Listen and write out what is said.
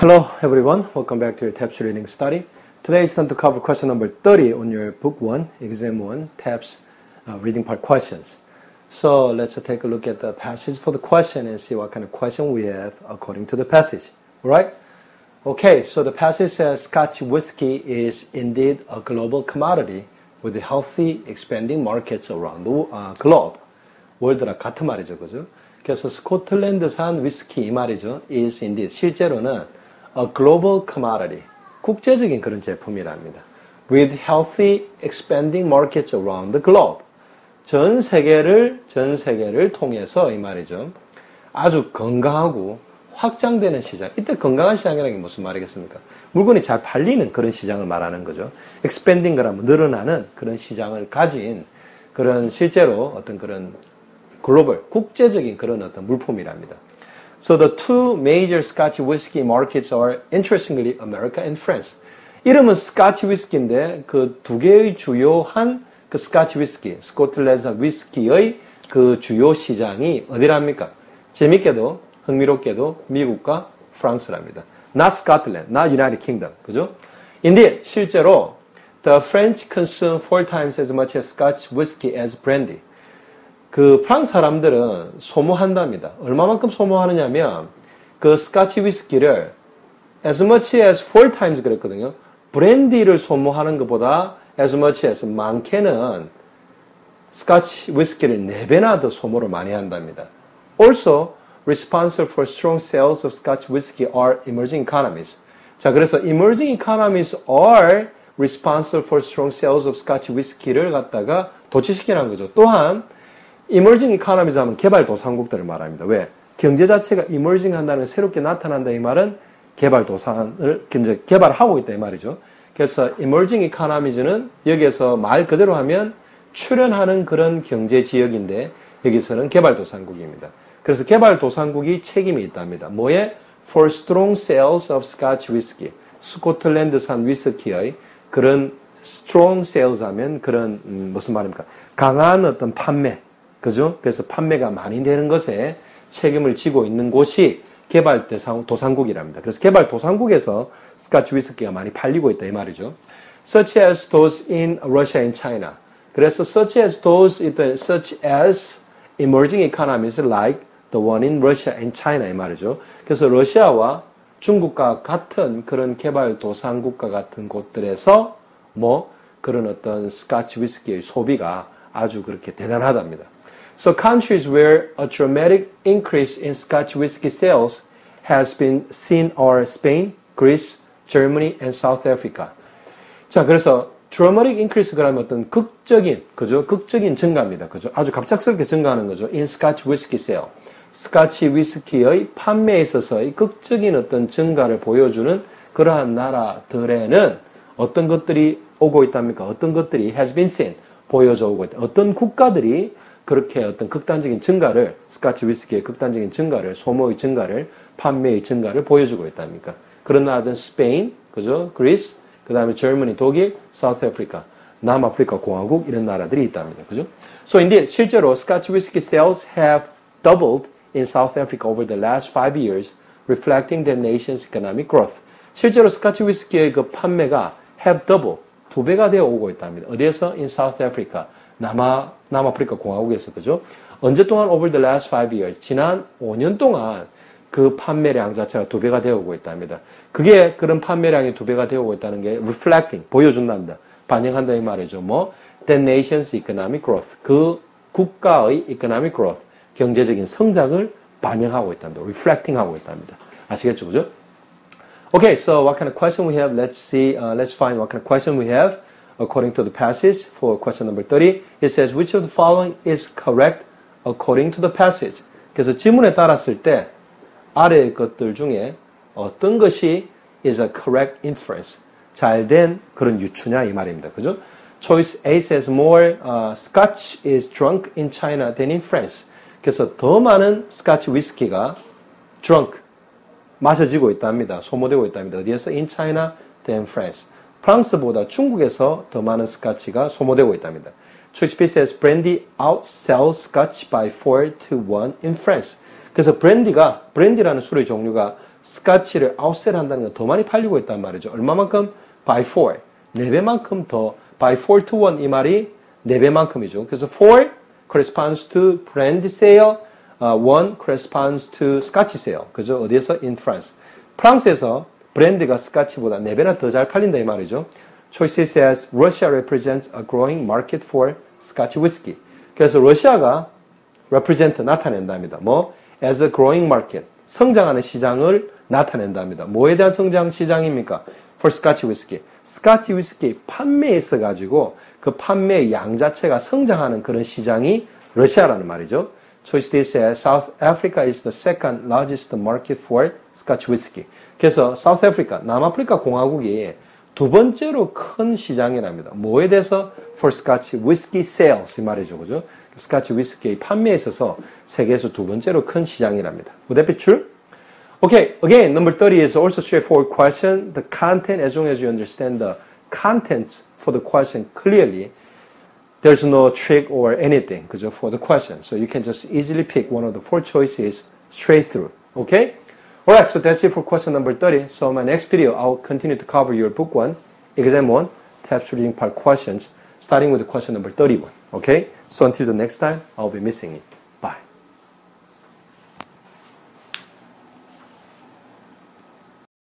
Hello everyone, welcome back to your Teps reading study. Today is time to cover question number 30 on your book 1, exam 1, Teps reading part questions. So let's take a look at the passage for the question and see what kind of question we have according to the passage. Alright? Okay, so the passage says Scotch whiskey is indeed a global commodity with healthy expanding markets around the globe. 월드랑 같은 말이죠, 그죠? 그래서 스코틀랜드산 위스키 이 말이죠. is indeed 실제로는 a global commodity 국제적인 그런 제품이랍니다. with healthy expanding markets around the globe 전 세계를 통해서 이 말이죠. 아주 건강하고 확장되는 시장. 이때 건강한 시장이라는 게 무슨 말이겠습니까? 물건이 잘 팔리는 그런 시장을 말하는 거죠. expanding 거라면 늘어나는 그런 시장을 가진 그런 실제로 어떤 그런 글로벌, 국제적인 그런 어떤 물품이랍니다. So the two major Scotch whiskey markets are interestingly America and France. 이름은 스카치 위스키인데 그 두 개의 주요한 그 스카치 위스키, 스코틀랜드 위스키의 그 주요 시장이 어디랍니까? 재밌게도 흥미롭게도 미국과 프랑스랍니다. Not Scotland, not United Kingdom. 그죠? Indeed, 실제로 the French consume 4 times as much as Scotch whiskey as brandy. 그 프랑스 사람들은 소모한답니다. 얼마만큼 소모하느냐면 그 스카치 위스키를 as much as 4 times 그랬거든요. 브랜디를 소모하는 것보다 as much as 많게는 스카치 위스키를 4배나 더 소모를 많이 한답니다. Also, responsible for strong sales of Scotch whiskey are emerging economies. 자, 그래서 emerging economies are responsible for strong sales of Scotch whiskey를 갖다가 도취시키라는 거죠. 또한 emerging economies 하면 개발도상국들을 말합니다. 왜? 경제 자체가 emerging 한다는 새롭게 나타난다 이 말은 개발도상을 이제 개발하고 있다 이 말이죠. 그래서 emerging economies는 여기에서 말 그대로 하면 출현하는 그런 경제 지역인데 여기서는 개발도상국입니다. 그래서 개발도상국이 책임이 있답니다. 뭐에? For strong sales of Scotch whisky. 스코틀랜드산 위스키의 그런 strong sales 하면 그런 무슨 말입니까? 강한 어떤 판매. 그죠? 그래서 판매가 많이 되는 것에 책임을 지고 있는 곳이 개발도상국이랍니다. 그래서 개발도상국에서 스카치 위스키가 많이 팔리고 있다 이 말이죠. Such as those in Russia and China. 그래서 such as those, such as emerging economies like the one in Russia and China 이 말이죠. 그래서 러시아와 중국과 같은 그런 개발도상국과 같은 곳들에서 뭐 그런 어떤 스카치 위스키의 소비가 아주 그렇게 대단하답니다. So countries where a dramatic increase in Scotch whiskey sales has been seen are Spain, Greece, Germany, and South Africa. 자, 그래서 dramatic increase 그러면 어떤 극적인, 그죠? 극적인 증가입니다. 그죠? 아주 갑작스럽게 증가하는 거죠. In Scotch whiskey sale. 스카치 위스키의 판매에 있어서의 극적인 어떤 증가를 보여주는 그러한 나라들에는 어떤 것들이 오고 있답니까? 어떤 것들이 has been seen, 보여져 오고 있다. 어떤 국가들이 그렇게 어떤 극단적인 증가를, 스카치 위스키의 극단적인 증가를, 소모의 증가를, 판매의 증가를 보여주고 있답니까? 그런 나라들은 스페인, 그죠? 그리스, 그 다음에 Germany, 독일, South Africa, 남아프리카 공화국 이런 나라들이 있답니다. 그죠? So indeed, 실제로 Scotch whiskey sales have doubled in South Africa over the last 5 years, reflecting the nation's economic growth. 실제로 스카치 위스키의 그 판매가 have doubled, 2배가 되어 오고 있답니다. 어디에서? In South Africa. 남아프리카 공화국에서, 그죠? 언제 동안 over the last 5 years? 지난 5년 동안 그 판매량 자체가 2배가 되어 오고 있답니다. 그게 그런 판매량이 2배가 되어 오고 있다는 게 reflecting, 보여준답니다. 반영한다 이 말이죠. 뭐? The nation's economic growth. 그 국가의 economic growth. 경제적인 성장을 반영하고 있답니다. reflecting 하고 있답니다. 아시겠죠? 그죠? Okay, so what kind of question we have? Let's see, let's find what kind of question we have. According to the passage for question number 30, it says, which of the following is correct according to the passage? 그래서 지문에 따랐을 때 아래의 것들 중에 어떤 것이 is a correct inference, 잘된 그런 유추냐 이 말입니다. 그죠? Choice A says more Scotch is drunk in China than in France. 그래서 더 많은 스카치 위스키가 drunk, 마셔지고 있답니다. 소모되고 있답니다. 어디에서? In China than France. 프랑스보다 중국에서 더 많은 스카치가 소모되고 있답니다. Choice B says brandy outsells Scotch by 4 to 1 in France. 그래서 브랜디라는 술의 종류가 스카치를 아웃셀 한다는 건 더 많이 팔리고 있단 말이죠. 얼마만큼? by 4. 4배만큼 더, by 4 to 1 이 말이 4배만큼이죠. 그래서 4 corresponds to brand sale, 1 corresponds to Scotch sale. 그죠? 어디에서? In France. 프랑스에서 브랜드가 스카치보다 4배나 더 잘 팔린다 이 말이죠. Choice says Russia represents a growing market for Scotch Whisky. 그래서 러시아가 represent 나타낸답니다. 뭐? as a growing market. 성장하는 시장을 나타낸답니다. 뭐에 대한 성장 시장입니까? for Scotch Whisky. 스카치 위스키 판매에 있어가지고 그 판매의 양 자체가 성장하는 그런 시장이 러시아라는 말이죠. Choice D says South Africa is the second largest market for Scotch Whisky. 그래서 South Africa, 남아프리카 공화국이 두 번째로 큰 시장이랍니다. 뭐에 대해서? For Scotch Whisky sales 이 말이죠. 그죠? 스카치 위스키의 판매에 있어서 세계에서 두 번째로 큰 시장이랍니다. Would that be true? Okay, again, number 30 is also straightforward question. The content, as long as you understand the content for the question clearly, there's no trick or anything, 그죠? For the question. So you can just easily pick one of the four choices straight through. Okay? Alright, so that's it for question number 30. So in my next video, I'll continue to cover your book 1, exam 1, Teps reading part questions, starting with the question number 31. Okay? So until the next time, I'll be missing it.